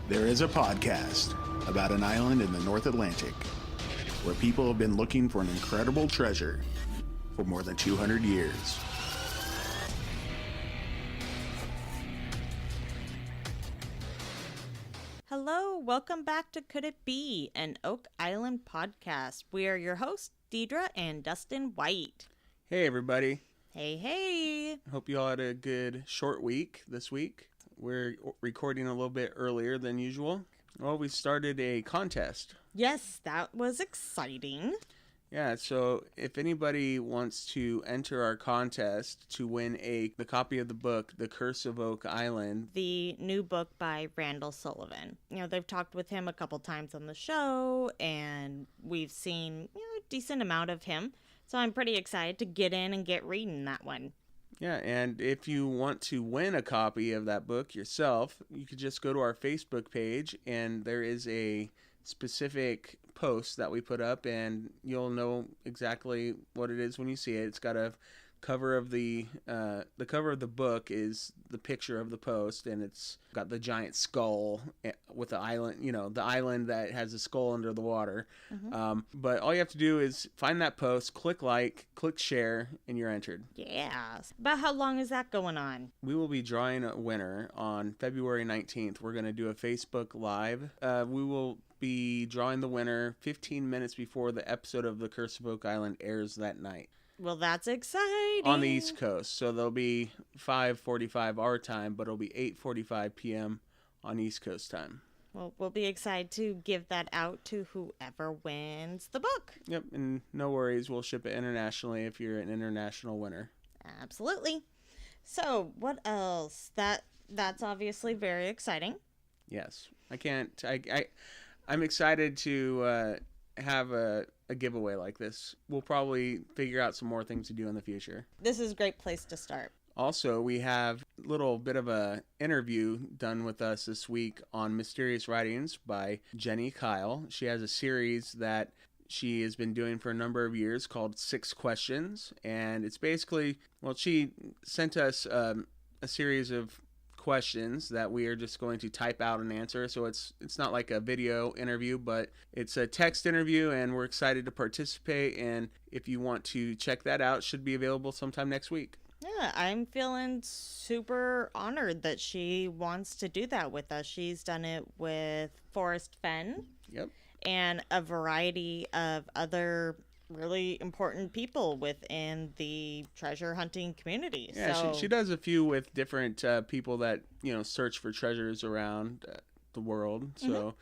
There is a podcast about an island in the North Atlantic where people have been looking for an incredible treasure for more than 200 years. Hello, welcome back to Could It Be, an Oak Island podcast. We are your hosts, Deidre and Dustin White. Hey everybody. Hey. Hope you all had a good short week this week. We're recording a little bit earlier than usual. Well, we started a contest. Yes, that was exciting. Yeah, so if anybody wants to enter our contest to win the copy of the book, The Curse of Oak Island. The new book by Randall Sullivan. You know, they've talked with him a couple times on the show, and we've seen, a decent amount of him. So I'm pretty excited to get in and get reading that one. Yeah, and if you want to win a copy of that book yourself, you could just go to our Facebook page, and there is a specific post that we put up, and you'll know exactly what it is when you see it. It's got a cover of the cover of the book is the picture of the post, and it's got the giant skull with the island, the island that has a skull under the water. Mm-hmm. But all you have to do is find that post, click like, click share, and you're entered. Yeah. About how long is that going on? We will be drawing a winner on February 19th. We're going to do a Facebook Live. We will be drawing the winner 15 minutes before the episode of The Curse of Oak Island airs that night. Well, that's exciting. On the East Coast. So there'll be 5:45 our time, but it'll be 8:45 p.m. on East Coast time. Well, we'll be excited to give that out to whoever wins the book. Yep, and no worries. We'll ship it internationally if you're an international winner. Absolutely. So, what else? That's obviously very exciting. Yes. I'm excited to have a giveaway like this. We'll probably figure out some more things to do in the future. This is a great place to start. Also, we have a little bit of a interview done with us this week on Mysterious Writings by Jenny Kyle. She has a series that she has been doing for a number of years called 6 Questions. And it's basically, she sent us a series of questions that we are just going to type out and answer. So it's not like a video interview, but it's a text interview, and we're excited to participate. And if you want to check that out, it should be available sometime next week. Yeah, I'm feeling super honored that she wants to do that with us. She's done it with Forrest Fenn. Yep. And a variety of other really important people within the treasure hunting community. Yeah, so she does a few with different people that search for treasures around the world. So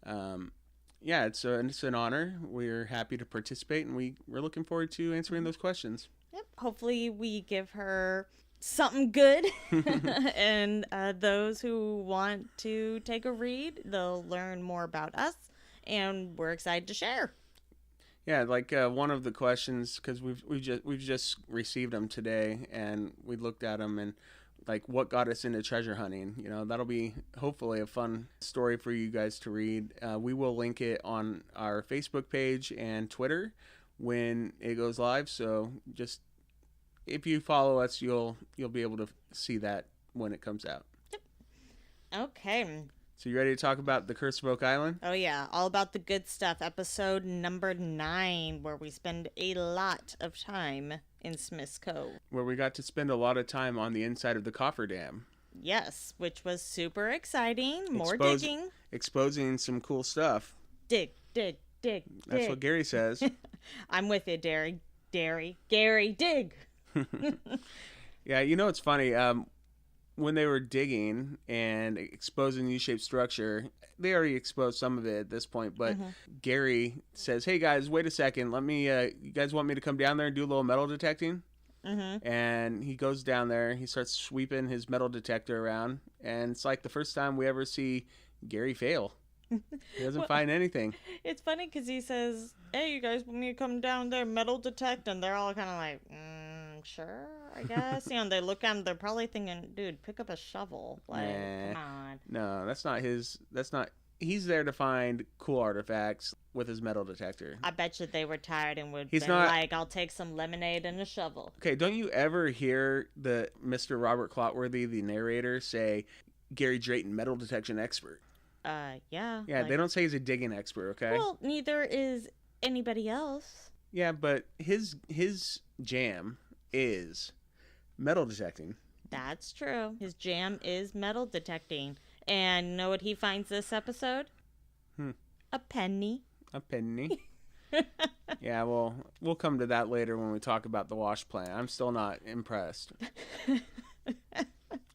it's an honor. We're happy to participate, and we're looking forward to answering those questions. Yep. Hopefully we give her something good. And those who want to take a read, they'll learn more about us, and we're excited to share. Yeah, like one of the questions, because we've just received them today, and we looked at them, and like what got us into treasure hunting. That'll be hopefully a fun story for you guys to read. We will link it on our Facebook page and Twitter when it goes live. So just if you follow us, you'll be able to see that when it comes out. Yep. Okay. So you ready to talk about The Curse of Oak Island? Oh, yeah. All about the good stuff. Episode number 9, where we spend a lot of time in Smiths Cove. Where we got to spend a lot of time on the inside of the cofferdam. Yes, which was super exciting. More digging. Exposing some cool stuff. Dig, dig, dig, That's dig. what Gary says. I'm with you, Gary, dig. Yeah, it's funny. When they were digging and exposing the U-shaped structure, they already exposed some of it at this point, but Gary says, "Hey guys, wait a second. Let me, you guys want me to come down there and do a little metal detecting?" Mm-hmm. And he goes down there, he starts sweeping his metal detector around, and it's like the first time we ever see Gary fail. He doesn't find anything. It's funny because he says, "Hey, you guys want me to come down there metal detect?" And they're all kind of like, sure, I guess. They look at him, they're probably thinking, dude, pick up a shovel. Like, come on. No, that's not he's there to find cool artifacts with his metal detector. I bet you they were tired and would be like, I'll take some lemonade and a shovel. Okay, don't you ever hear the Mr. Robert Clotworthy, the narrator, say, Gary Drayton, metal detection expert? Yeah. Yeah, they don't say he's a digging expert, okay? Well, neither is anybody else. Yeah, but his jam is metal detecting. That's true. His jam is metal detecting. And you know what he finds this episode? A penny. A penny. Yeah, well, we'll come to that later when we talk about the wash plant. I'm still not impressed.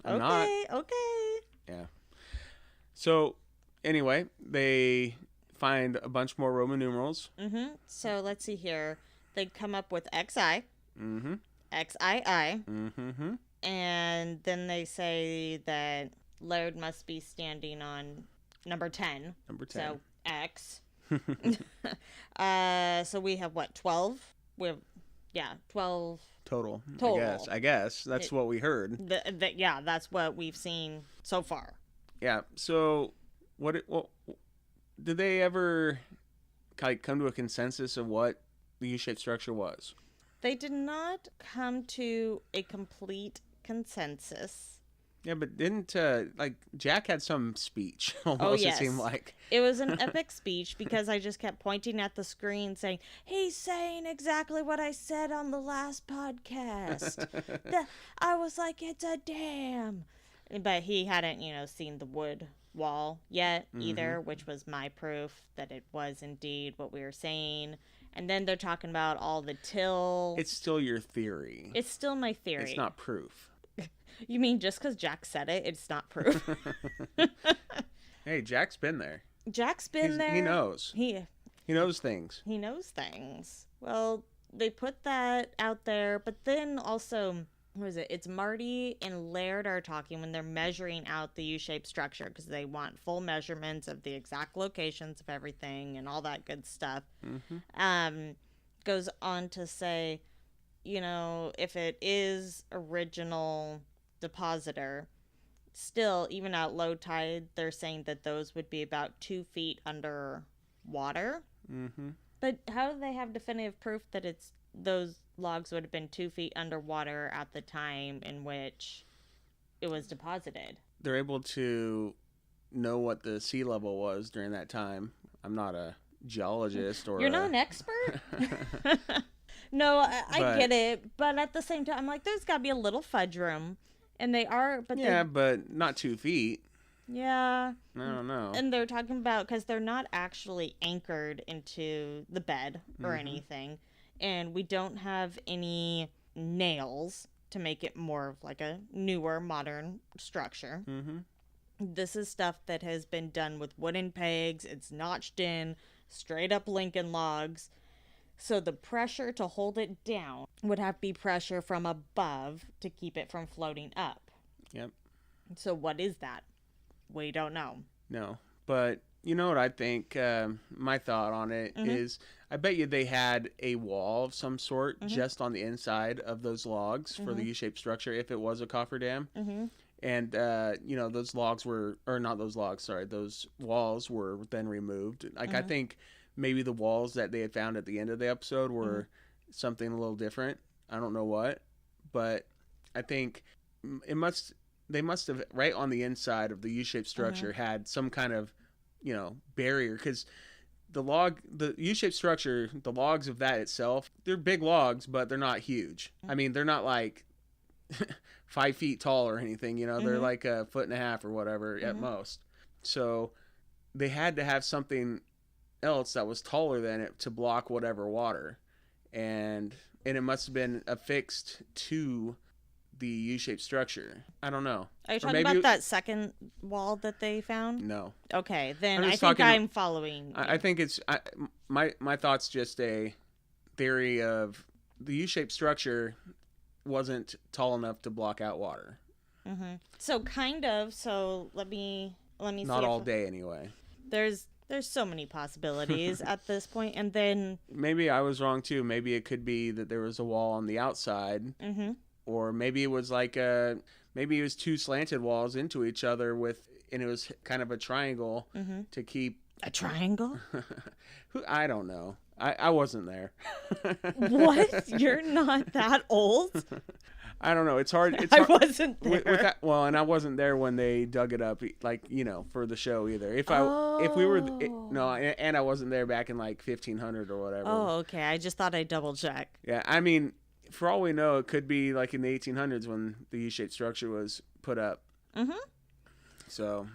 I'm not. Okay. Yeah. So, anyway, they find a bunch more Roman numerals. So let's see here. They come up with XI. XII. And then they say that Laird must be standing on number 10. Number 10. So X. So we have what, 12? We have 12 total. Total. I guess that's what we heard. Yeah, that's what we've seen so far. Yeah. So what did they ever come to a consensus of what the U-shaped structure was? They did not come to a complete consensus. Yeah, but didn't Jack had some speech almost, yes. It seemed like. It was an epic speech because I just kept pointing at the screen saying, he's saying exactly what I said on the last podcast. I was like, it's a dam. But he hadn't, seen the wood wall yet either, which was my proof that it was indeed what we were saying. And then they're talking about all the till. It's still your theory. It's still my theory. It's not proof. You mean just because Jack said it, it's not proof? Hey, Jack's been there. Jack's been there. He knows. He knows things. He knows things. Well, they put that out there, but then also, what is it? It's Marty and Laird are talking when they're measuring out the U-shaped structure because they want full measurements of the exact locations of everything and all that good stuff. Goes on to say, if it is original depositor, still, even at low tide, they're saying that those would be about 2 feet under water. But how do they have definitive proof that those logs would have been 2 feet underwater at the time in which it was deposited? They're able to know what the sea level was during that time. I'm not a geologist or You're not an expert? No, I get it. But at the same time, I'm like, there's got to be a little fudge room. And they are, but yeah, but not 2 feet. Yeah. I don't know. And they're talking about, because they're not actually anchored into the bed or anything. And we don't have any nails to make it more of like a newer, modern structure. This is stuff that has been done with wooden pegs. It's notched in, straight up Lincoln logs. So the pressure to hold it down would have to be pressure from above to keep it from floating up. Yep. So what is that? We don't know. No. But you know what I think? My thought on it is I bet you they had a wall of some sort just on the inside of those logs for the U-shaped structure if it was a cofferdam. And, those logs were, or not those logs, sorry, those walls were then removed. Like, I think maybe the walls that they had found at the end of the episode were something a little different. I don't know what, but I think they must have, right on the inside of the U-shaped structure, had some kind of, barrier, because the U-shaped structure, the logs of that itself, they're big logs, but they're not huge. I mean, they're not like 5 feet tall or anything, they're like 1.5 feet or whatever at most. So they had to have something else that was taller than it to block whatever water, and it must have been affixed to the U-shaped structure. I don't know. Are you talking about that second wall that they found? No. Okay, then I think I'm following. I think it's my thought's just a theory of the U-shaped structure wasn't tall enough to block out water. So kind of. So let me see. Not all day anyway. There's so many possibilities at this point, and then maybe I was wrong too. Maybe it could be that there was a wall on the outside, or maybe it was maybe it was two slanted walls into each other and it was kind of a triangle to keep a triangle. I don't know. I wasn't there. What? You're not that old? I don't know. It's hard. It's I hard. wasn't there. With that, well, and I wasn't there when they dug it up, like, for the show either. If we were, no, and I wasn't there back in like 1500 or whatever. Oh, okay. I just thought I'd double check. Yeah, I mean, for all we know, it could be like in the 1800s when the U-shaped structure was put up. Mm-hmm. So,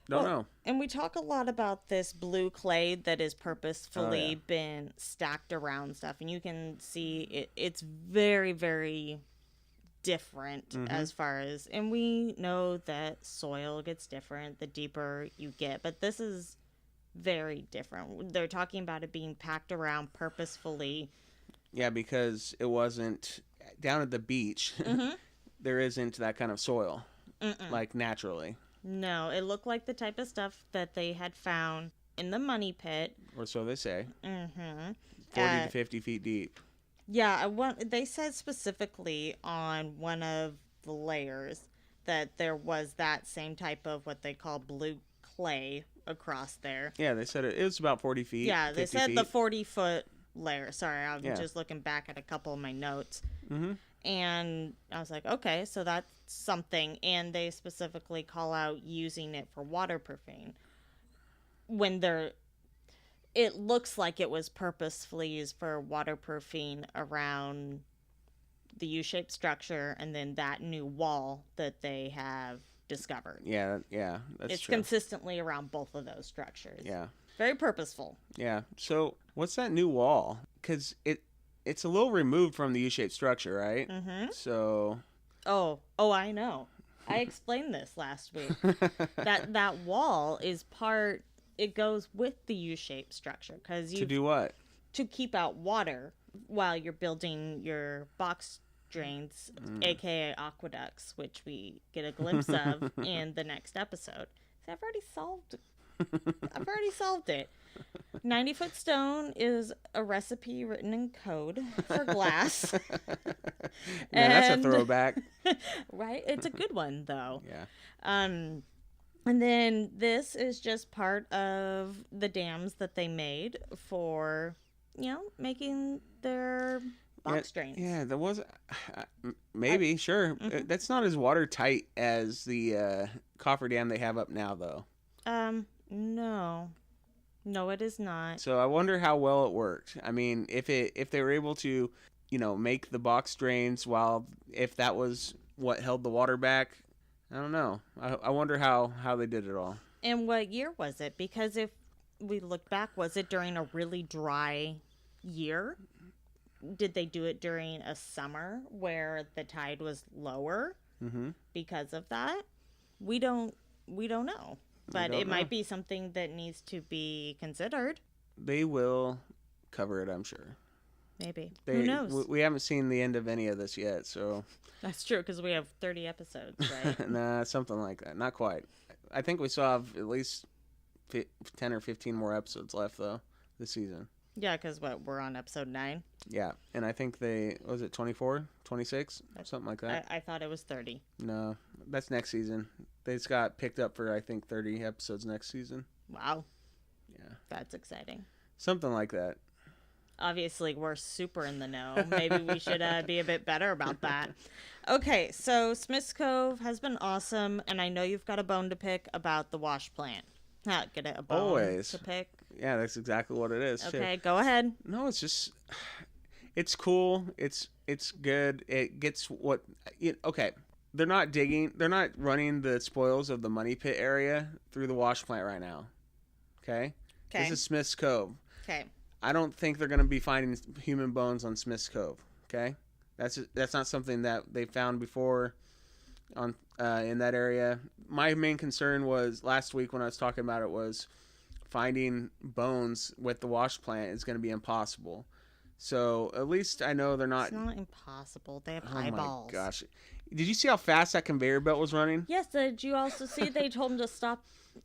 don't know. And we talk a lot about this blue clay that is purposefully been stacked around stuff, and you can see it's very, very different as far as, and we know that soil gets different the deeper you get, but this is very different. They're talking about it being packed around purposefully. Yeah, because it wasn't down at the beach. There isn't that kind of soil, like naturally. No, it looked like the type of stuff that they had found in the money pit. Or so they say. 40 to 50 feet deep. Yeah, they said specifically on one of the layers that there was that same type of what they call blue clay across there. Yeah, they said it was about 40 feet. Yeah, they said feet. the 40-foot layer. Sorry, I'm Yeah. just looking back at a couple of my notes. And I was like, okay, so that's something. And they specifically call out using it for waterproofing. When it looks like it was purposefully used for waterproofing around the U-shaped structure and then that new wall that they have discovered. Yeah, that's it's true. consistently around both of those structures. Yeah. Very purposeful. Yeah. So what's that new wall? Because it's a little removed from the U-shaped structure, right? So. Oh, I know. I explained this last week. that wall is part. It goes with the U-shaped structure because To do what? To keep out water while you're building your box drains, aka aqueducts, which we get a glimpse of in the next episode. See, I've already solved it. 90-foot stone is a recipe written in code for glass. Man, that's a throwback. Right? It's a good one, though. Yeah. And then this is just part of the dams that they made for, making their box drains. Yeah, there was maybe sure. That's not as watertight as the cofferdam they have up now, though. No, it is not. So I wonder how well it worked. I mean, if they were able to, make the box drains if that was what held the water back. I don't know. I wonder how they did it all. And what year was it? Because if we look back, was it during a really dry year? Did they do it during a summer where the tide was lower because of that? We don't know. But it might be something that needs to be considered. They will cover it, I'm sure. Maybe. Who knows? We haven't seen the end of any of this yet, so... That's true, because we have 30 episodes, right? Nah, something like that. Not quite. I think we still have at least 10 or 15 more episodes left, though, this season. Yeah, because we're on episode 9? Yeah, and I think was it 24, 26, something like that? I thought it was 30. No, that's next season. They just got picked up for, I think, 30 episodes next season. Wow. Yeah. That's exciting. Something like that. Obviously, we're super in the know. Maybe we should be a bit better about that. Okay, so Smiths Cove has been awesome, and I know you've got a bone to pick about the wash plant. Get a bone Always. to pick. Yeah, that's exactly what it is. Okay, too. Go ahead. No, it's just, it's cool. It's good. It gets what, okay. They're not running the spoils of the money pit area through the wash plant right now. Okay? This is Smiths Cove. Okay. I don't think they're going to be finding human bones on Smiths Cove. Okay? That's not something that they found before on in that area. My main concern was last week when I was talking about it was finding bones with the wash plant is going to be impossible. So at least I know they're not. It's not impossible. They have eyeballs. Oh my gosh! Did you see how fast that conveyor belt was running? Yes. Did you also see they told them to stop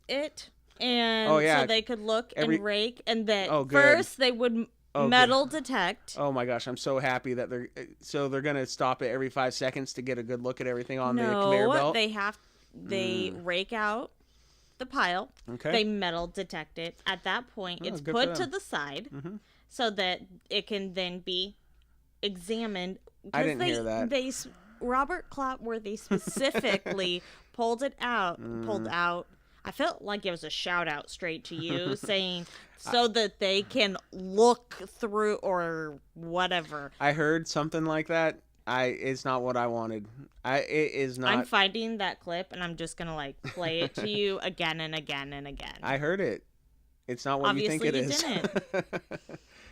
it, and so they could look and rake, and that first they would metal detect. Oh my gosh! I'm so happy that they're gonna stop it every 5 seconds to get a good look at everything on the conveyor belt. They rake out the pile. Okay. They metal detect it. At that point, it's put to the side so that it can then be examined. I didn't hear that. Robert Clotworthy specifically pulled out. I felt like it was a shout out straight to you, saying so that they can look through or whatever. I heard something like that. It's not what I wanted. It is not. I'm finding that clip and I'm just gonna like play it to you again and again and again. I heard it. It's not what Obviously, you think it you is. didn't.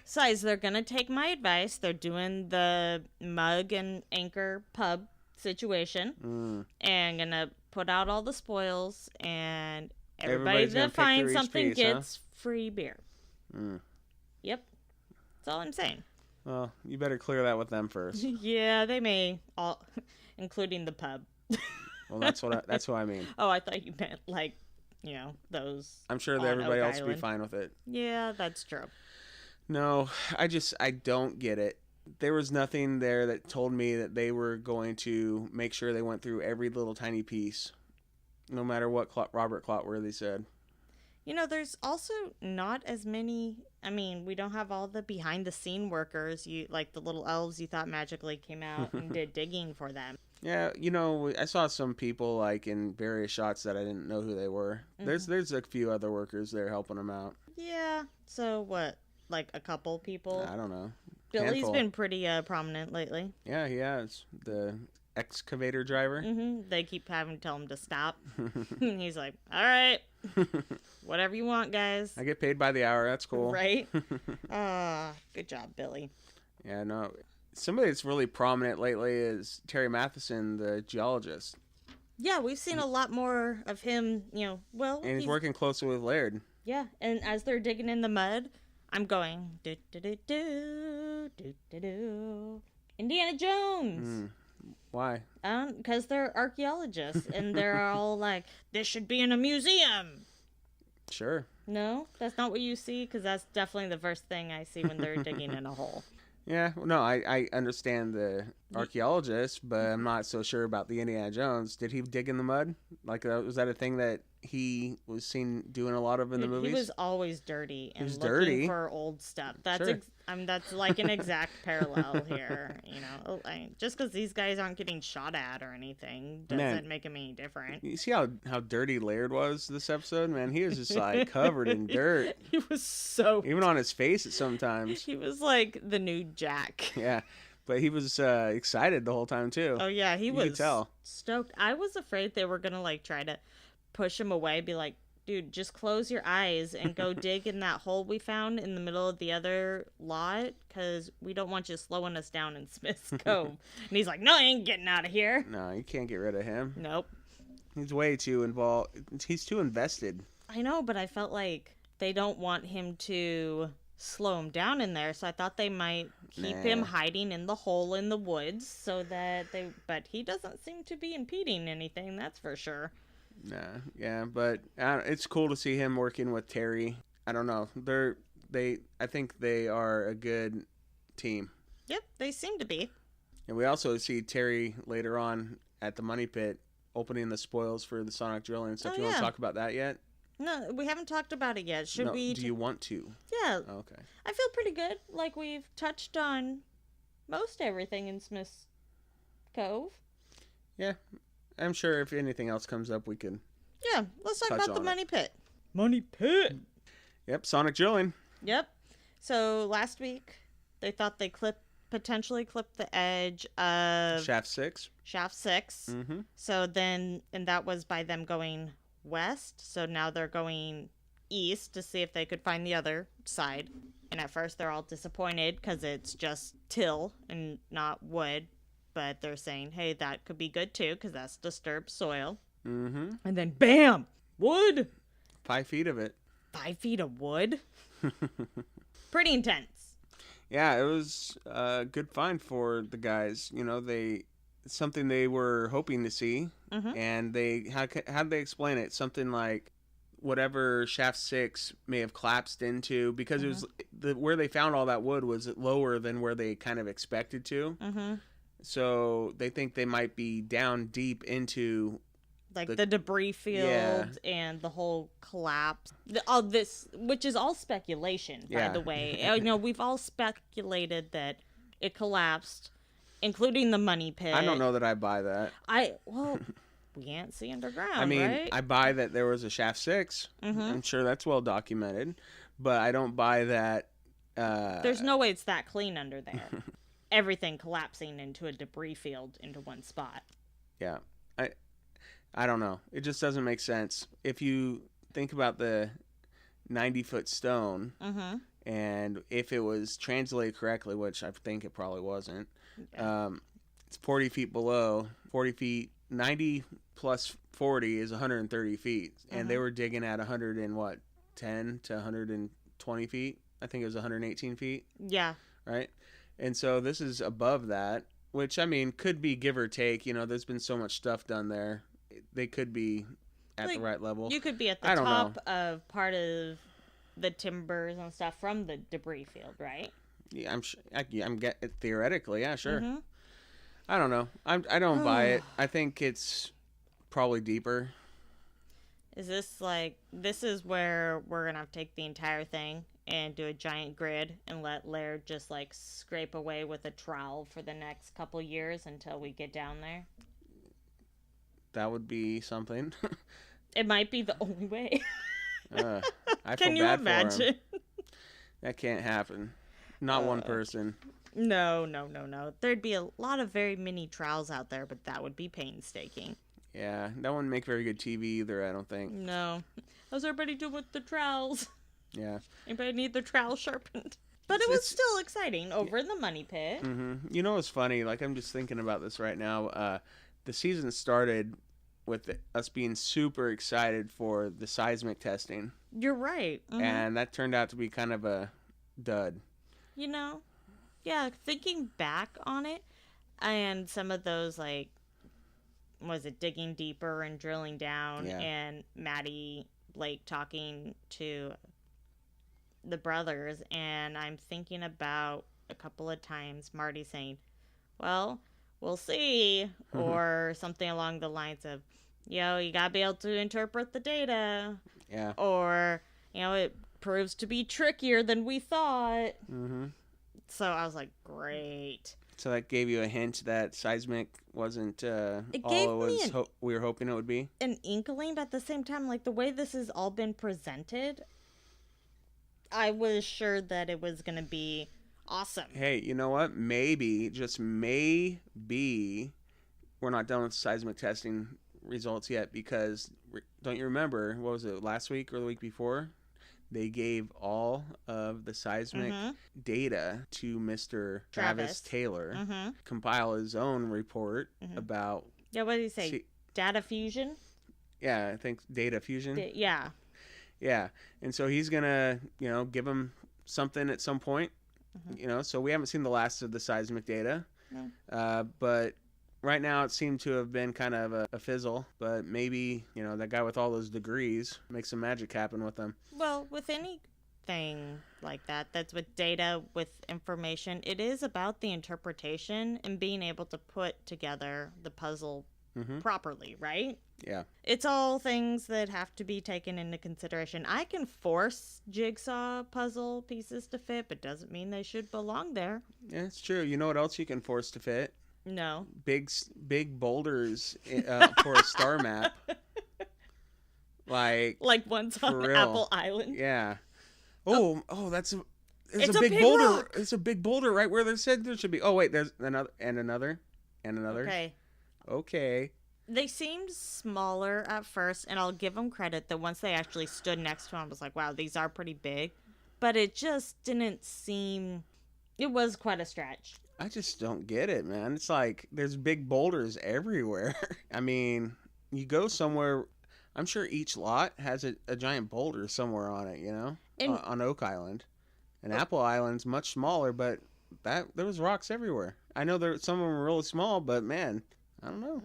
Besides, they're gonna take my advice. They're doing the mug and anchor pub situation, and gonna put out all the spoils, and everybody Everybody's gonna that pick finds through each something piece, gets free beer. Mm. Yep, that's all I'm saying. Well, you better clear that with them first. Yeah, they may all, including the pub. Well, that's who I mean. Oh, I thought you meant like, those. I'm sure that on everybody Oak else will be Island. fine with it. Yeah, that's true. No, I don't get it. There was nothing there that told me that they were going to make sure they went through every little tiny piece, no matter what Robert Clotworthy said. There's also not as many. I mean, we don't have all the behind the scene workers. Like the little elves you thought magically came out and did digging for them. Yeah, I saw some people like in various shots that I didn't know who they were. Mm-hmm. There's a few other workers there helping them out. Yeah. So what? Like a couple people? I don't know. Billy's Handful. been pretty prominent lately. Yeah, he has. The excavator driver. They keep having to tell him to stop. And he's like, all right, whatever you want, guys. I get paid by the hour. That's cool. Right? Good job, Billy. Yeah, no. Somebody that's really prominent lately is Terry Matheson, the geologist. Yeah, we've seen a lot more of him, well. And he's working closely with Laird. Yeah, and as they're digging in the mud, I'm going, do do do do do do do. Indiana Jones. Why? Because they're archaeologists, and they're all like, this should be in a museum. Sure. No, that's not what you see, because that's definitely the first thing I see when they're digging in a hole. Yeah, no, I understand the archaeologist, but I'm not so sure about the Indiana Jones. Did he dig in the mud? Like, was that a thing that he was seen doing a lot of in the movies? He was always dirty and was looking dirty. for old stuff. That's Sure. That's like an exact parallel here. Just because these guys aren't getting shot at or anything doesn't make them any different. You see how dirty Laird was this episode? Man, he was just like covered in dirt. He was so Even on his face at sometimes. He was like the new Jack. Yeah, but he was excited the whole time too. Oh yeah, he was could tell. stoked. I was afraid they were gonna like try to push him away, be like, dude, just close your eyes and go dig in that hole we found in the middle of the other lot, because we don't want you slowing us down in Smiths Cove. And he's like, no, I ain't getting out of here. No, you can't get rid of him. Nope. He's way too involved. He's too invested. I know, but I felt like they don't want him to slow him down in there, so I thought they might keep him hiding in the hole in the woods so that but he doesn't seem to be impeding anything, that's for sure. Nah, yeah, but it's cool to see him working with Terry. I don't know. I think they are a good team. Yep, they seem to be. And we also see Terry later on at the Money Pit opening the spoils for the sonic drilling and stuff. You want to talk about that yet? No, we haven't talked about it yet. Should we? Do you want to? Yeah. Oh, okay. I feel pretty good. Like we've touched on most everything in Smiths Cove. Yeah. I'm sure if anything else comes up, we can. Yeah, let's talk about the on Money Pit. Money Pit. Yep, sonic drilling. Yep. So last week they thought they potentially clipped the edge of Shaft 6. Shaft 6. Mm-hmm. So then, and that was by them going west. So now they're going east to see if they could find the other side. And at first they're all disappointed because it's just till and not wood. But they're saying, hey, that could be good too because that's disturbed soil. Mm-hmm. And then bam! Wood! 5 feet of it. 5 feet of wood? Pretty intense. Yeah, it was a good find for the guys. It's something they were hoping to see. Mm-hmm. And how'd they explain it? Something like whatever Shaft 6 may have collapsed into, because it was where they found all that wood was lower than where they kind of expected to. Mm-hmm. So they think they might be down deep into like the debris field and the whole collapse. All this, which is all speculation, by the way. We've all speculated that it collapsed including the money pit. I don't know that I buy that. Well, we can't see underground, I mean, right? I buy that there was a Shaft 6. Mm-hmm. I'm sure that's well documented. But I don't buy that... There's no way it's that clean under there. Everything collapsing into a debris field into one spot. Yeah. I don't know. It just doesn't make sense. If you think about the 90-foot stone, Mm-hmm. and if it was translated correctly, which I think it probably wasn't, Okay. it's 40 feet below, 40 feet, 90 plus 40 is 130 feet. And they were digging at 10 to 120 feet. I think it was 118 feet. Yeah. Right? And so this is above that, which, I mean, could be give or take. You know, there's been so much stuff done there. They could be at Like, the right level. You could be at the I don't top of part of the timbers and stuff from the debris field, right? Yeah, I'm theoretically, yeah, sure. Mm-hmm. I don't know. I don't buy it. I think it's probably deeper. Is this is where we're going to have to take the entire thing and do a giant grid and let Laird just, scrape away with a trowel for the next couple years until we get down there? That would be something. It might be the only way. I Can feel you bad for imagine? him. That can't happen. Not one person. No. There'd be a lot of very mini trowels out there, but that would be painstaking. Yeah, that wouldn't make very good TV either, I don't think. No. How's everybody doing with the trowels? Yeah. Anybody need their trowel sharpened? But it was still exciting over in the money pit. Mm-hmm. You know what's funny? I'm just thinking about this right now. The season started with us being super excited for the seismic testing. You're right. Mm-hmm. And that turned out to be kind of a dud. Yeah, thinking back on it, and some of those, was it digging deeper and drilling down, and Maddie Blake talking to the brothers, and I'm thinking about a couple of times Marty saying, well, we'll see, or something along the lines of, you gotta be able to interpret the data. Yeah. Or, it proves to be trickier than we thought. Mm-hmm. So I was like, great. So that gave you a hint that seismic wasn't It all gave it me was we were hoping it would be. An inkling, but at the same time, the way this has all been presented, I was sure that it was going to be awesome. Hey, you know what? Maybe, just maybe, we're not done with seismic testing results yet, because don't you remember, what was it, last week or the week before? They gave all of the seismic data to Mr. Travis Taylor, compile his own report about... Yeah, what did he say? Data fusion? Yeah, I think data fusion. Yeah. Yeah, and so he's going to, give him something at some point, so we haven't seen the last of the seismic data. No. But right now it seemed to have been kind of a fizzle, but maybe, that guy with all those degrees makes some magic happen with them. Well, with anything like that's with data, with information, it is about the interpretation and being able to put together the puzzle properly, right? Yeah. It's all things that have to be taken into consideration. I can force jigsaw puzzle pieces to fit, but doesn't mean they should belong there. Yeah, it's true. You know what else you can force to fit? No. Big boulders for a star map. Like ones on real. Apple Island. Yeah. Oh, it's It's a a big big boulder. rock. It's a big boulder right where they said there should be. Oh wait, there's another and another and another. Okay. They seemed smaller at first, and I'll give them credit that once they actually stood next to him, I was like, wow, these are pretty big. But it just didn't seem... It was quite a stretch. I just don't get it, man. It's like there's big boulders everywhere. I mean, you go somewhere... I'm sure each lot has a giant boulder somewhere on it, on Oak Island. And Apple Island's much smaller, but there was rocks everywhere. I know some of them were really small, but man... I don't know.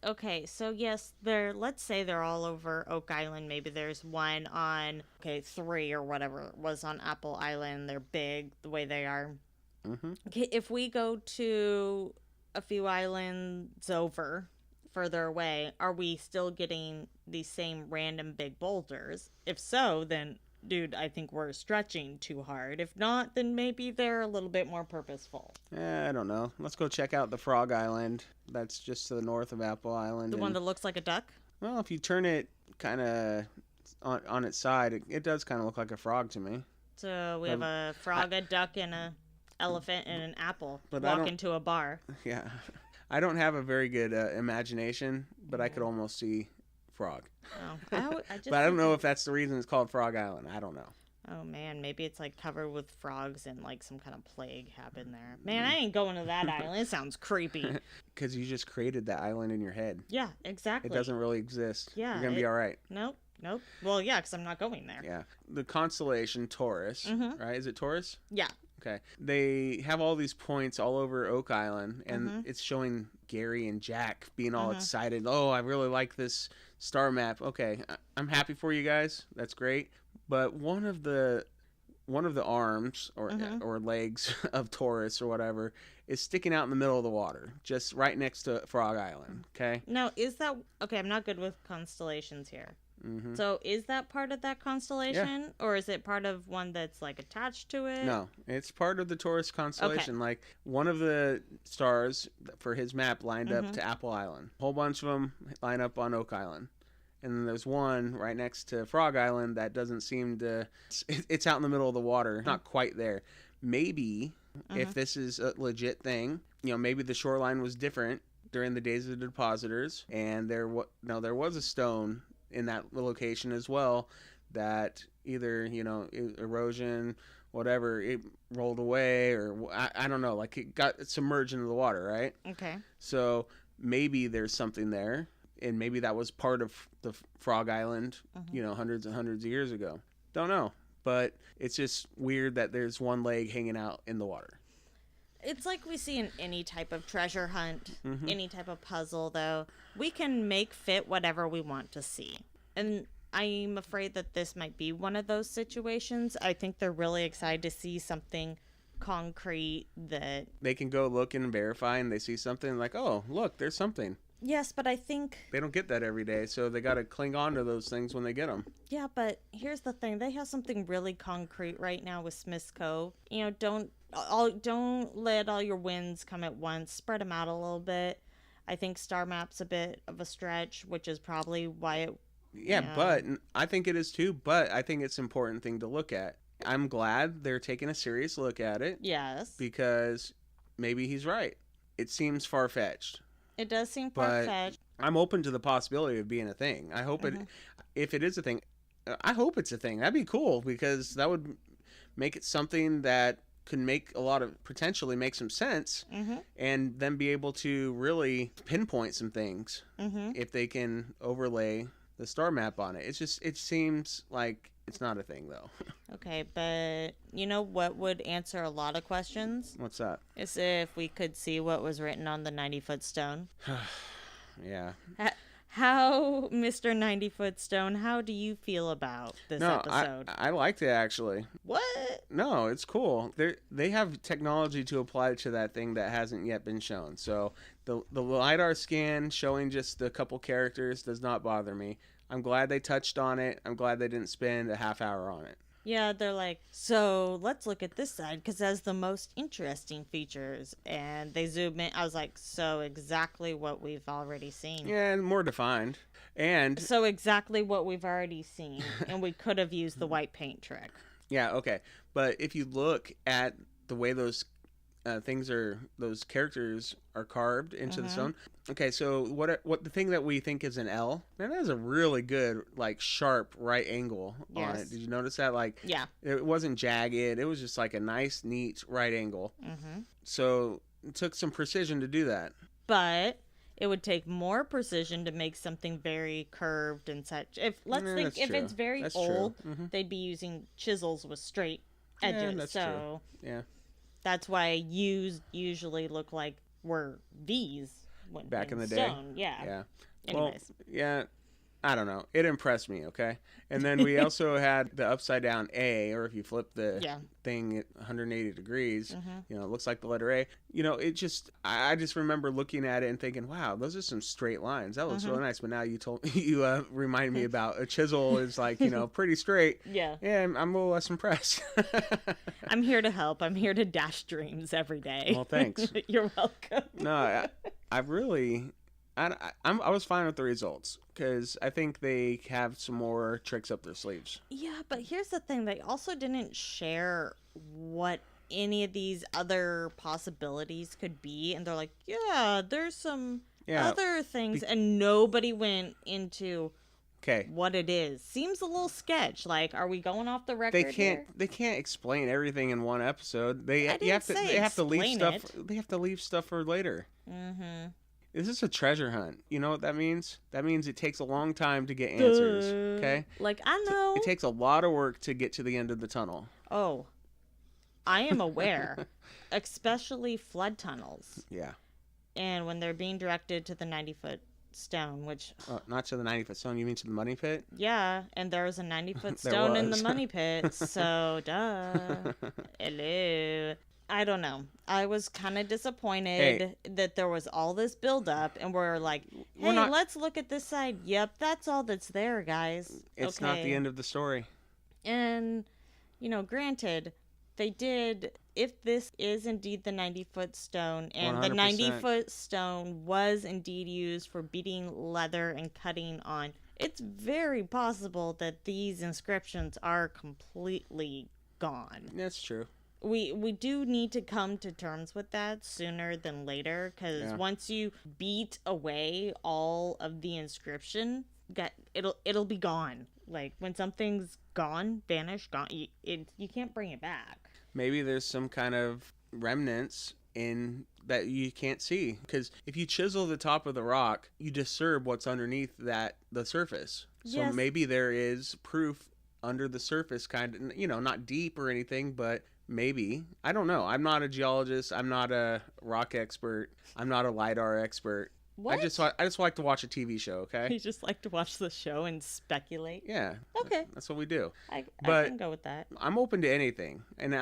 Okay, so yes, let's say they're all over Oak Island. Maybe there's one on, 3 or whatever it was on Apple Island. They're big the way they are. Mm-hmm. Okay, if we go to a few islands further away, are we still getting these same random big boulders? If so, then dude, I think we're stretching too hard. If not, then maybe they're a little bit more purposeful. I don't know. Let's go check out the Frog Island. That's just to the north of Apple Island. The one that looks like a duck? Well, if you turn it kind of on its side, it does kind of look like a frog to me. So we have a frog, a duck, and a elephant and an apple But walk into a bar. Yeah. I don't have a very good imagination, but I could almost see frog. Oh, But I don't know if that's the reason it's called Frog Island. I don't know. Oh man, maybe it's like covered with frogs and like some kind of plague happened there. Man, I ain't going to that island. It sounds creepy. Because you just created that island in your head. Yeah, exactly. It doesn't really exist. Yeah, You're going to be all right. Nope. Well, yeah, because I'm not going there. Yeah. The constellation Taurus, right? Is it Taurus? Yeah. Okay. They have all these points all over Oak Island, and it's showing Gary and Jack being all excited. Oh, I really like this star map. Okay, I'm happy for you guys. That's great. But one of the arms or legs of Taurus or whatever is sticking out in the middle of the water, just right next to Frog Island. Okay. Now, is that okay? I'm not good with constellations here. So is that part of that constellation, or is it part of one that's like attached to it? No, it's part of the Taurus constellation. Okay. Like one of the stars for his map lined up to Apple Island. A whole bunch of them line up on Oak Island. And then there's one right next to Frog Island that doesn't seem to... It's out in the middle of the water. Not quite there. Maybe, if this is a legit thing, maybe the shoreline was different during the days of the depositors. And there was a stone in that location as well that either, erosion, whatever, it rolled away or I don't know. Like it got submerged into the water, right? Okay. So maybe there's something there. And maybe that was part of the Frog Island, hundreds and hundreds of years ago. Don't know. But it's just weird that there's one leg hanging out in the water. It's like we see in any type of treasure hunt, any type of puzzle, though. We can make fit whatever we want to see. And I'm afraid that this might be one of those situations. I think they're really excited to see something concrete that... They can go look and verify and they see something like, oh, look, there's something. Yes, but I think... They don't get that every day, so they got to cling on to those things when they get them. Yeah, but here's the thing. They have something really concrete right now with Smiths Cove. Don't let all your wins come at once. Spread them out a little bit. I think Star Map's a bit of a stretch, which is probably why it... Yeah, but I think it is too, but I think it's an important thing to look at. I'm glad they're taking a serious look at it. Yes. Because maybe he's right. It seems far-fetched. It does seem far-fetched. I'm open to the possibility of being a thing. I hope if it is a thing, I hope it's a thing. That'd be cool because that would make it something that could potentially make some sense and then be able to really pinpoint some things if they can overlay the star map on it. It seems like it's not a thing though. Okay, but you know what would answer a lot of questions? What's that? Is if we could see what was written on the 90-foot stone. Yeah. How, Mr. 90-foot stone, how do you feel about this episode? I liked it actually. What? No, it's cool. They have technology to apply to that thing that hasn't yet been shown. So the LiDAR scan showing just a couple characters does not bother me. I'm glad they touched on it. I'm glad they didn't spend a half hour on it. Yeah, they're like, so let's look at this side because it has the most interesting features. And they zoom in. I was like, so exactly what we've already seen. Yeah, and more defined. And so exactly what we've already seen. And we could have used the white paint trick. Yeah, okay. But if you look at the way those those characters are carved into the stone. Okay, so what the thing that we think is an L, man, that has a really good, like, sharp right angle on it. Did you notice that? Like, yeah, it wasn't jagged. It was just like a nice, neat right angle. So it took some precision to do that. But it would take more precision to make something very curved and such. If it's very old, they'd be using chisels with straight edges. Yeah, that's true. Yeah. That's why U's usually look like were V's back in the stone. day. Yeah. Anyways. Well, yeah. I don't know. It impressed me, okay? And then we also had the upside down A, or if you flip the thing at 180 degrees, you know, it looks like the letter A. You know, it just, I just remember looking at it and thinking, wow, those are some straight lines. That looks really nice. But now you reminded me about a chisel is like, you know, pretty straight. Yeah. Yeah, I'm a little less impressed. I'm here to help. I'm here to dash dreams every day. Well, thanks. You're welcome. No, I really... I was fine with the results because I think they have some more tricks up their sleeves. Yeah, but here's the thing. They also didn't share what any of these other possibilities could be. And they're like, yeah, there's some other things. And nobody went into what it is. Seems a little sketch. Like, are we going off the record They can't explain everything in one episode. They have to leave stuff for later. Mm-hmm. This is a treasure hunt. You know what that means? That means it takes a long time to get answers, okay? Like, I know. It takes a lot of work to get to the end of the tunnel. Oh, I am aware. Especially flood tunnels. Yeah. And when they're being directed to the 90-foot stone, which... not to the 90-foot stone, you mean to the money pit? Yeah, and there was a 90-foot stone in the money pit, so duh. Hello. I don't know. I was kind of disappointed that there was all this buildup, and we're like, hey, let's look at this side. Yep, that's all that's there, guys. It's not the end of the story. And, you know, granted, they did, if this is indeed the 90-foot stone, and 100%. The 90-foot stone was indeed used for beating leather and cutting on, it's very possible that these inscriptions are completely gone. That's true. We do need to come to terms with that sooner than later, because once you beat away all of the inscription, it'll be gone. Like, when something's gone, vanished, gone, you can't bring it back. Maybe there's some kind of remnants in that you can't see, because if you chisel the top of the rock, you disturb what's underneath the surface. So maybe there is proof under the surface, kind of, you know, not deep or anything, but maybe. I don't know. I'm not a geologist. I'm not a rock expert. I'm not a LiDAR expert. What? I just like to watch a TV show, okay? You just like to watch the show and speculate? Yeah. Okay. That's what we do. I can go with that. I'm open to anything. And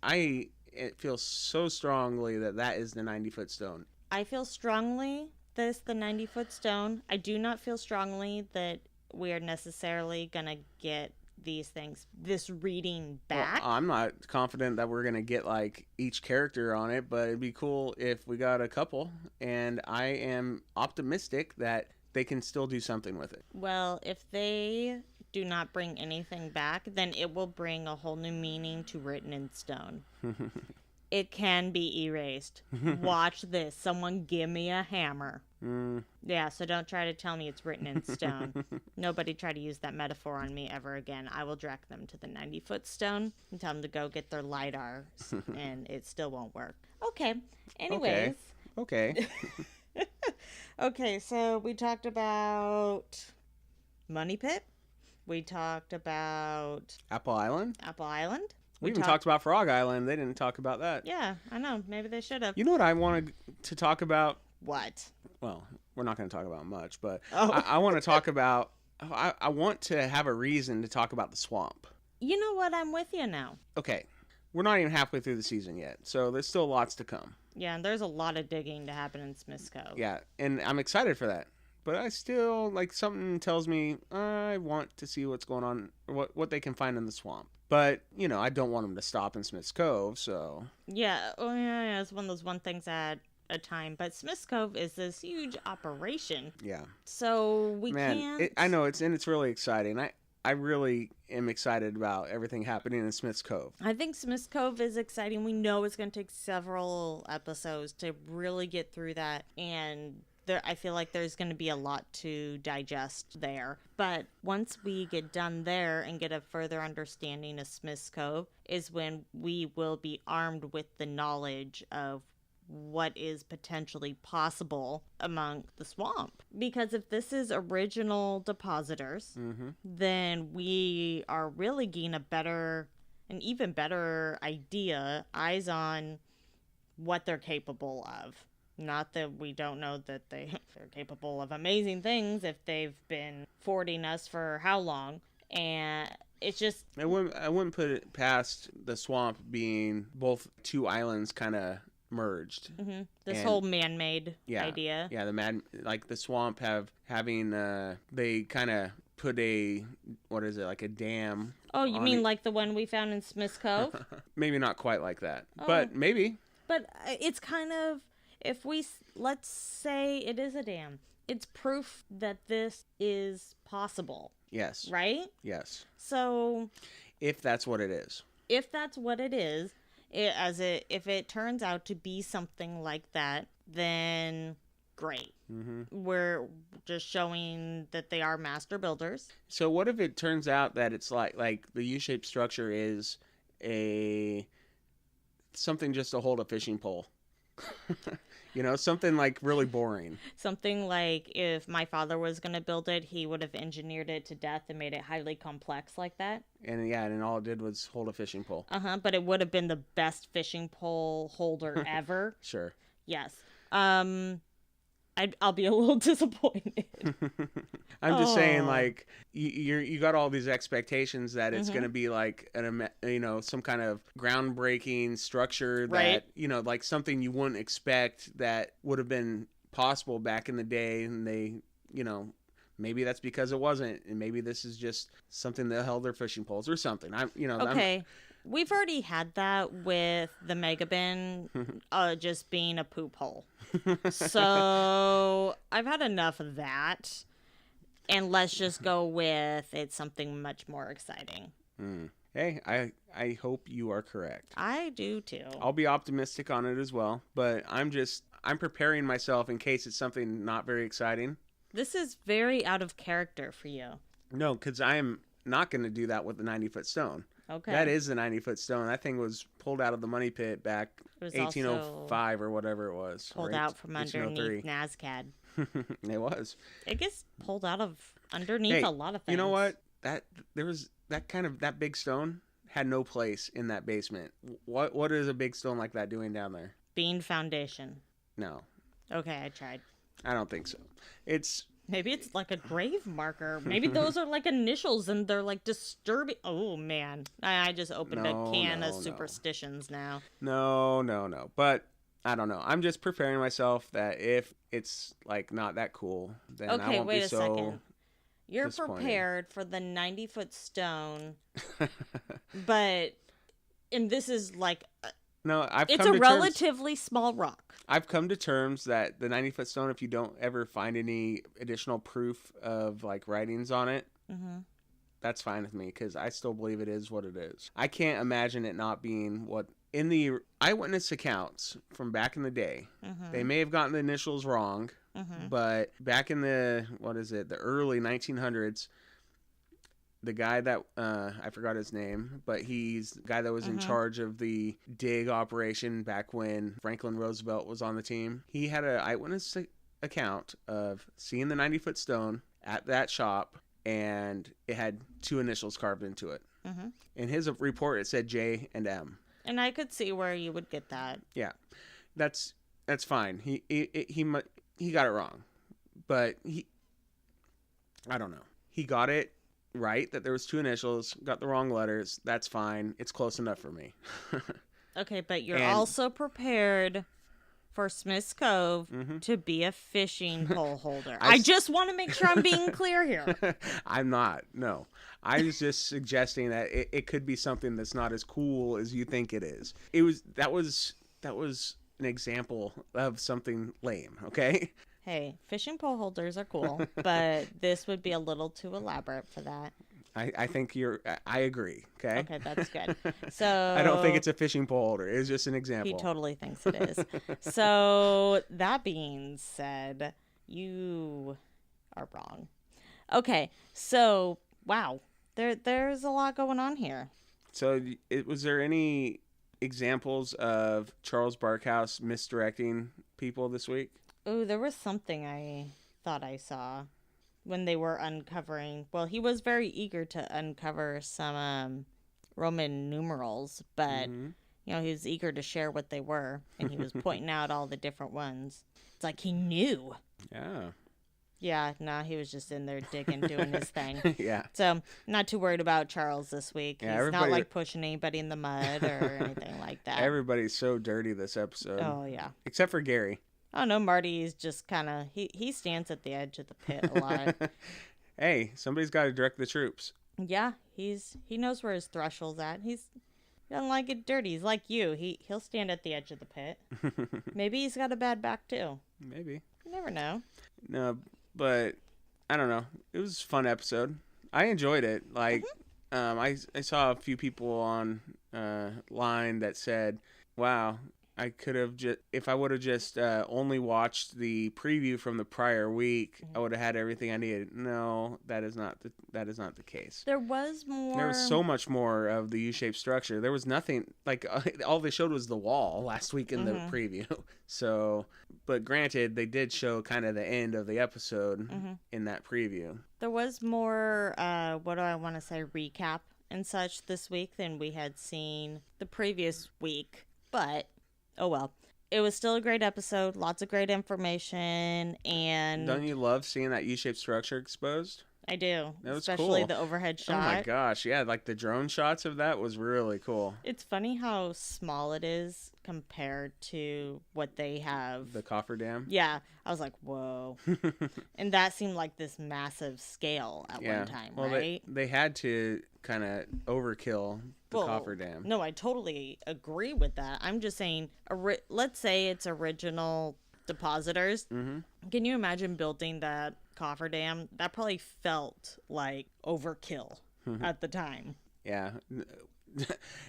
I feel so strongly that is the 90-foot stone. I feel strongly that it's the 90-foot stone. I do not feel strongly that we are necessarily going to get this reading back. Well, I'm not confident that we're gonna get like each character on it, but it'd be cool if we got a couple, and I am optimistic that they can still do something with it. Well, if they do not bring anything back, then it will bring a whole new meaning to written in stone. It can be erased. Watch this. Someone give me a hammer. Yeah, so don't try to tell me it's written in stone. Nobody try to use that metaphor on me ever again. I will direct them to the 90-foot stone and tell them to go get their LiDAR, and it still won't work. Okay. Anyways. Okay. Okay, so we talked about Money Pit. We talked about... Apple Island. We even talked about Frog Island. They didn't talk about that. Yeah, I know. Maybe they should have. You know what I wanted to talk about? What? Well, we're not going to talk about much, but I want to talk about... I want to have a reason to talk about the swamp. You know what? I'm with you now. Okay. We're not even halfway through the season yet, so there's still lots to come. Yeah, and there's a lot of digging to happen in Smiths Cove. Yeah, and I'm excited for that. But I still, like, something tells me I want to see what's going on, what they can find in the swamp. But, you know, I don't want them to stop in Smiths Cove, so... Yeah, it's one of those things at a time. But Smiths Cove is this huge operation. Yeah. So we can't... I know, it's really exciting. I really am excited about everything happening in Smiths Cove. I think Smiths Cove is exciting. We know it's going to take several episodes to really get through that, and... I feel like there's going to be a lot to digest there. But once we get done there and get a further understanding of Smiths Cove is when we will be armed with the knowledge of what is potentially possible among the swamp. Because if this is original depositors, then we are really getting an even better idea, eyes on what they're capable of. Not that we don't know that they're capable of amazing things if they've been fording us for how long. And it's just... I wouldn't put it past the swamp being both two islands kind of merged. This And- whole man-made idea. Yeah, the swamp having they kind of put a, what is it, like a dam. Oh, you on mean it. like the one we found in Smiths Cove? Maybe not quite like that, but maybe. But it's kind of, let's say it is a dam. It's proof that this is possible, Yes. right? Yes. So If that's what it is. if that's what it is, if it turns out to be something like that, then great. We're just showing that they are master builders. So what if it turns out that it's like the U-shaped structure is something just to hold a fishing pole? Something like really boring. Something like if my father was going to build it, he would have engineered it to death and made it highly complex like that. And all it did was hold a fishing pole. But it would have been the best fishing pole holder ever. Sure. Yes. I'll be a little disappointed. I'm just saying, like, you got all these expectations that it's going to be like some kind of groundbreaking structure that Right. like something you wouldn't expect that would have been possible back in the day, and they maybe that's because it wasn't, and maybe this is just something that held their fishing poles or something. Okay. We've already had that with the Mega Bin just being a poop hole. So I've had enough of that. And let's just go with it's something much more exciting. Hey, I hope you are correct. I do too. I'll be optimistic on it as well, but I'm preparing myself in case it's something not very exciting. This is very out of character for you. No, because I am not going to do that with the 90-foot stone. Okay. That is the 90-foot stone. That thing was pulled out of the money pit back It was 1805 or whatever it was. pulled or out from 1803. underneath NASCAD. It was. It gets pulled out of underneath Hey, a lot of things. you know what? That big stone had no place in that basement. What is a big stone like that doing down there? Bean foundation. No, Okay, I tried. I don't think so. It's Maybe it's like a grave marker. Maybe those are like initials and they're like disturbing. Oh, man. I just opened a can of superstitions now. no. But I don't know. I'm just preparing myself that if it's like not that cool, then I Okay, won't wait be a so second. You're disappointed. prepared for the 90-foot stone, but, and this is like, No, it's a relatively small rock. I've come to terms that the 90-foot stone, if you don't ever find any additional proof of like writings on it, that's fine with me because I still believe it is what it is. I can't imagine it not being what in the eyewitness accounts from back in the day. They may have gotten the initials wrong, but back in the early 1900s. The guy that, I forgot his name, but he's the guy that was in charge of the dig operation back when Franklin Roosevelt was on the team. He had an eyewitness account of seeing the 90-foot stone at that shop, and it had two initials carved into it. In his report, it said J and M. And I could see where you would get that. Yeah, that's fine. He got it wrong, but I don't know. He got it right that there was two initials, got the wrong letters. That's fine. It's close enough for me. Okay, but you're also prepared for Smiths Cove to be a fishing pole holder. I just want to make sure I'm being clear here. I'm not. No. I was just suggesting that it could be something that's not as cool as you think it is. That was an example of something lame, okay? Hey, fishing pole holders are cool, but this would be a little too elaborate for that. I think I agree, okay? Okay, that's good. So I don't think it's a fishing pole holder. It's just an example. He totally thinks it is. So that being said, you are wrong. Okay, so wow, there's a lot going on here. So was there any examples of Charles Barkhouse misdirecting people this week? Oh, there was something I thought I saw when they were uncovering. Well, he was very eager to uncover some Roman numerals, but You know, he was eager to share what they were, and he was pointing out all the different ones. It's like he knew. Yeah. Yeah, no, he was just in there digging, doing his thing. Yeah. So, not too worried about Charles this week. Yeah, He's not everybody- like pushing anybody in the mud or anything like that. Everybody's so dirty this episode. Oh, yeah. Except for Gary. I don't know, Marty's just kind of, he stands at the edge of the pit a lot. Hey, somebody's got to direct the troops. Yeah, he knows where his threshold's at. He doesn't like it dirty. He's like you. He'll stand at the edge of the pit. Maybe he's got a bad back too. Maybe. You never know. No, but I don't know. It was a fun episode. I enjoyed it. Like, I saw a few people on line that said, "Wow, I could have just if I would have just only watched the preview from the prior week, I would have had everything I needed." No, that is not the case. There was more. There was so much more of the U-shaped structure. There was nothing like all they showed was the wall last week in the preview. So, but granted, they did show kind of the end of the episode in that preview. There was more. What do I want to say? Recap and such this week than we had seen the previous week, but. Oh well. It was still a great episode, lots of great information, and Don't you love seeing that U-shaped structure exposed? I do. That was especially cool. the overhead shot. Oh my gosh, yeah, like the drone shots of that was really cool. It's funny how small it is compared to what they have. The cofferdam. Yeah, I was like, whoa. And that seemed like this massive scale at one time, well, right? They had to kind of overkill the cofferdam. No, I totally agree with that. I'm just saying, let's say it's original depositors. Mm-hmm. Can you imagine building that cofferdam? That probably felt like overkill at the time. Yeah.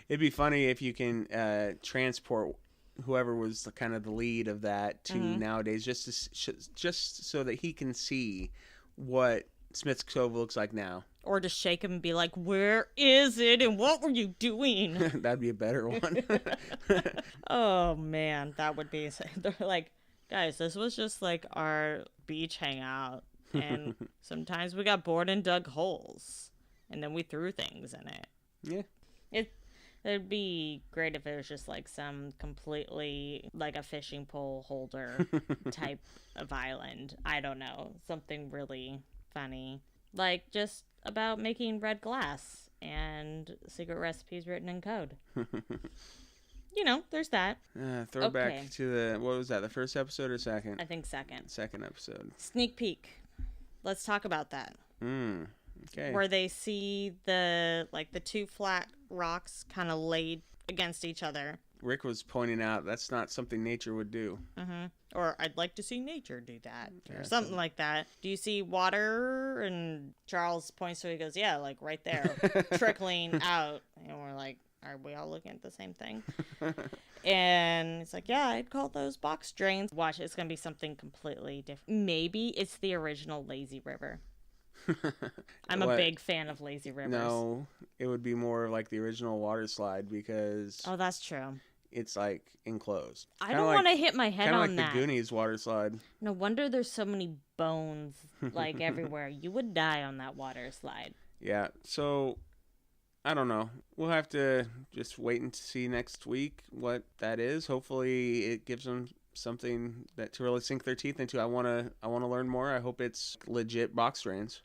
It'd be funny if you can transport whoever was kind of the lead of that to nowadays, just so that he can see what Smiths Cove looks like now. Or just shake him and be like, "Where is it? And what were you doing?" That'd be a better one. Oh man, that would be. They're like, guys, this was just like our beach hangout, and sometimes we got bored and dug holes, and then we threw things in it. Yeah. It'd be great if it was just like some completely like a fishing pole holder type of island. I don't know, something really funny, like just about making red glass and secret recipes written in code. You know, there's that. Throwback Okay. to the, what was that, the first episode or second? I think second. Second episode. Sneak peek. Let's talk about that. Okay. Where they see the two flat rocks kind of laid against each other. Rick was pointing out that's not something nature would do. Or I'd like to see nature do that. Or something like that. Do you see water? And Charles points to it. He goes, yeah, like right there. Trickling out. And we're like, are we all looking at the same thing? And it's like, yeah, I'd call those box drains. Watch, it's going to be something completely different. Maybe it's the original lazy river. I'm a big fan of lazy rivers. No, it would be more like the original water slide because Oh, that's true. it's like enclosed. I don't want to hit my head Kind of on like that. the Goonies water slide. No wonder there's so many bones like everywhere. You would die on that water slide. Yeah, so I don't know. We'll have to just wait and see next week what that is. Hopefully it gives them something that to really sink their teeth into. I want to learn more. I hope it's legit box drains.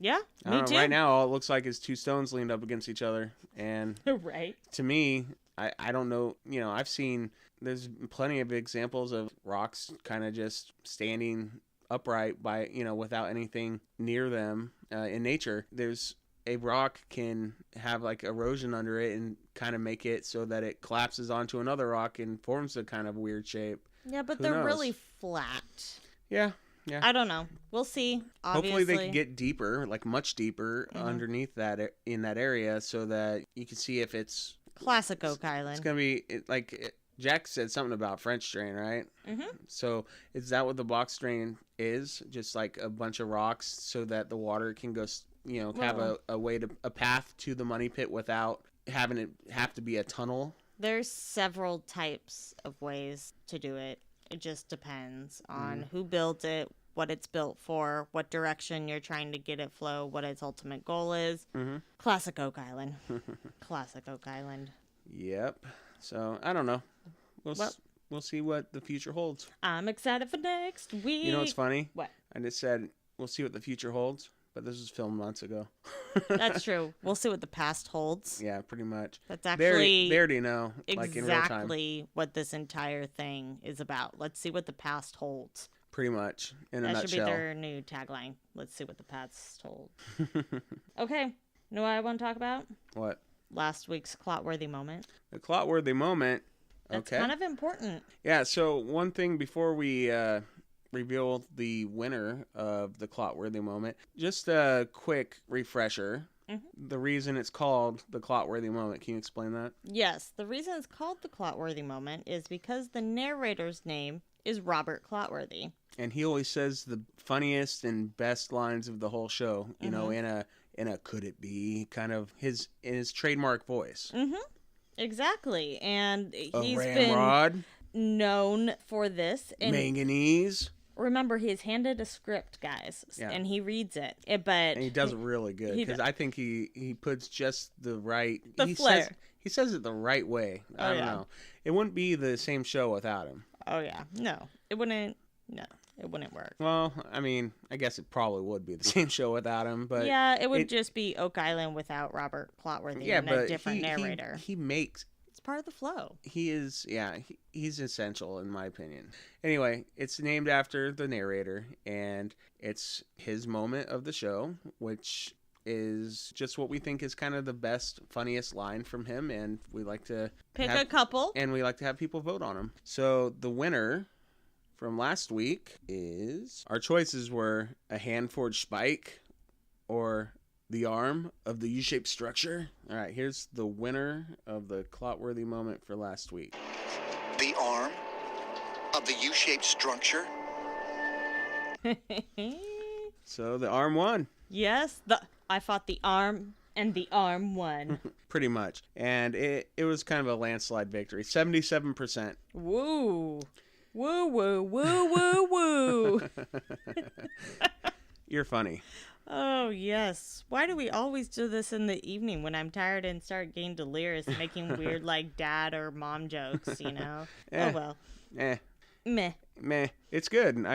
Yeah, I me don't know, too. right now all it looks like is two stones leaned up against each other, and Right. to me, I don't know, I've seen there's plenty of examples of rocks kind of just standing upright by without anything near them in nature. There's a rock can have like erosion under it and kind of make it so that it collapses onto another rock and forms a kind of weird shape. Yeah, but Who they're knows? really flat. Yeah. I don't know. We'll see. Obviously. Hopefully they can get deeper, like much deeper underneath that in that area so that you can see if it's Classic Oak Island. It's going to be Jack said something about French drain, right? So is that what the box drain is? Just like a bunch of rocks so that the water can go, have a path to the money pit without having it have to be a tunnel? There's several types of ways to do it. It just depends on who built it, what it's built for, what direction you're trying to get it flow, what its ultimate goal is. Classic Oak Island. Classic Oak Island. Yep. So, I don't know. We'll see what the future holds. I'm excited for next week. You know what's funny? What? I just said, we'll see what the future holds, but this was filmed months ago. That's true. We'll see what the past holds. Yeah, pretty much. That's actually they already know, like in real time. exactly what this entire thing is about. Let's see what the past holds. Pretty much, in a That nutshell. should be their new tagline. Let's see what the past holds. Okay. You know what I want to talk about? What? Last week's Clotworthy moment. The Clotworthy moment. That's Okay. kind of important. Yeah, so one thing before we reveal the winner of the Clotworthy moment, just a quick refresher. Mm-hmm. The reason it's called the Clotworthy moment. Can you explain that? Yes, the reason it's called the Clotworthy moment is because the narrator's name is Robert Clotworthy. And he always says the funniest and best lines of the whole show, you know, Mm-hmm. in a could it be kind of in his trademark voice. Mm-hmm. Exactly. And A he's ramrod, been known for this. And manganese, remember, he's handed a script, guys, Yeah. and he reads it. But and he does it really good he because does. I think he puts just the right The flair. He says it the right way. I don't yeah. know. It wouldn't be the same show without him. oh yeah, no, it wouldn't. No, it wouldn't work. Well, I mean, I guess it probably would be the same show without him, but yeah, it would just be Oak Island without Robert Clotworthy yeah, and but a different narrator. he makes. It's part of the flow. He is, yeah, he's essential in my opinion. Anyway, it's named after the narrator, and it's his moment of the show, which is just what we think is kind of the best, funniest line from him, and we like to Pick a couple. and we like to have people vote on him. So the winner from last week is, our choices were a hand-forged spike or the arm of the U-shaped structure. All right, here's the winner of the Clotworthy moment for last week. The arm of the U-shaped structure? So the arm won, Yes, I fought the arm, and the arm won. pretty much. And it was kind of a landslide victory, 77%. Woo. Woo, woo, woo, woo, woo. You're funny. Oh, yes. Why do we always do this in the evening when I'm tired and start getting delirious, making weird, like, dad or mom jokes, you know? Eh. Oh, well. Eh, Meh. meh. It's good.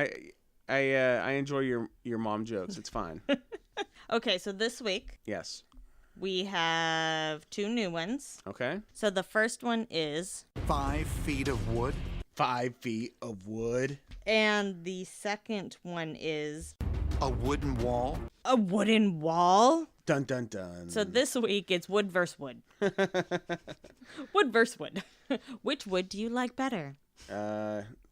I enjoy your mom jokes. It's fine. Okay, so this week Yes. we have 2 new ones. Okay. So the first one is, 5 feet of wood? 5 feet of wood. and the second one is A wooden wall? a wooden wall. Dun dun dun. So this week it's wood versus wood. Wood versus wood. Which wood do you like better?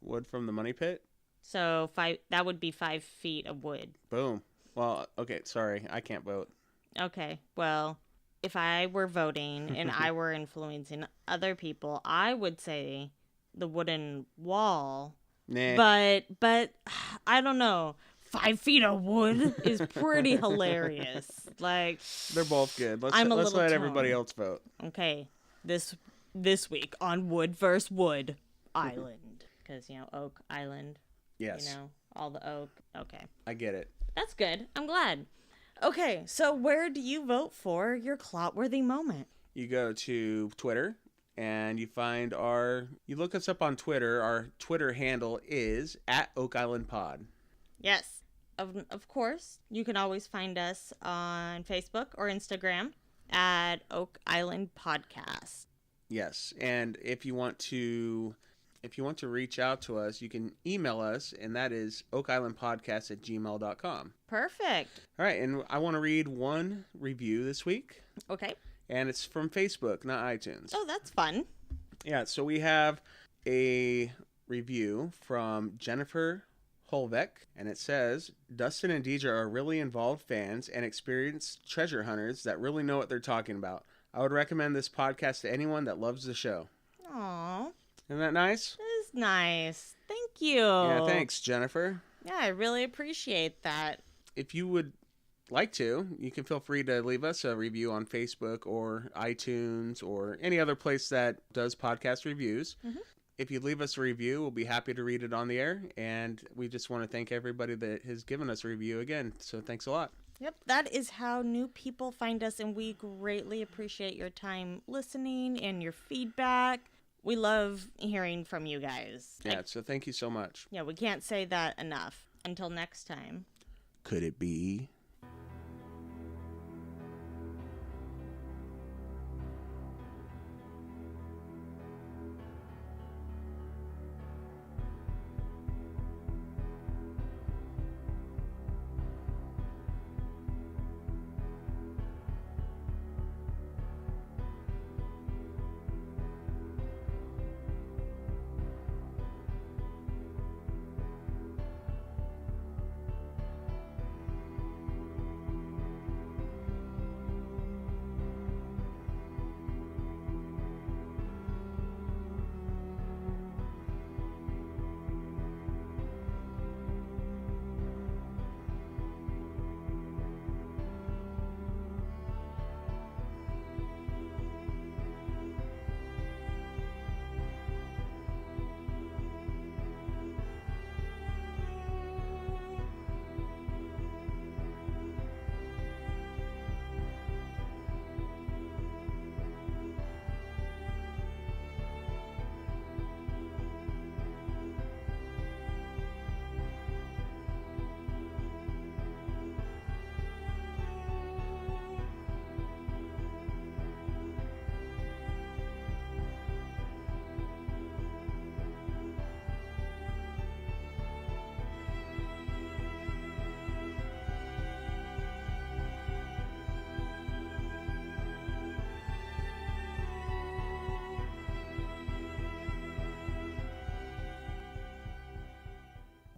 Wood from the money pit. So that would be 5 feet of wood. Boom. Well, okay. Sorry, I can't vote. Okay, well, if I were voting and I were influencing other people, I would say the wooden wall. Nah. But I don't know. 5 feet of wood is pretty hilarious. Like, They're both good. Let's I'm a let little everybody torn. else vote. okay, this week on Wood vs. Wood Island, because Oak Island. Yes, All the oak. Okay, I get it. that's good. I'm glad. Okay, so where do you vote for your Clotworthy moment? You go to Twitter and you find you look us up on Twitter. Our Twitter handle is @OakIslandPod. Yes. Of course, you can always find us on Facebook or Instagram at Oak Island Podcast. Yes, and if you want to reach out to us, you can email us, and that is oakislandpodcast@gmail.com. Perfect. All right, and I want to read one review this week, Okay. and it's from Facebook, not iTunes. Oh, that's fun. Yeah, so we have a review from Jennifer Holbeck, and it says, Dustin and Deidre are really involved fans and experienced treasure hunters that really know what they're talking about. I would recommend this podcast to anyone that loves the show. Aw, Isn't that nice? that is nice. Thank you. Yeah, thanks, Jennifer. Yeah, I really appreciate that. If you would like to, you can feel free to leave us a review on Facebook or iTunes or any other place that does podcast reviews. Mm-hmm. If you leave us a review, we'll be happy to read it on the air. And we just want to thank everybody that has given us a review again. So thanks a lot. Yep, that is how new people find us, and we greatly appreciate your time listening and your feedback. We love hearing from you guys. Yeah, so thank you so much. Yeah, we can't say that enough. Until next time. Could it be?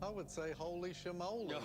I would say holy shamoly.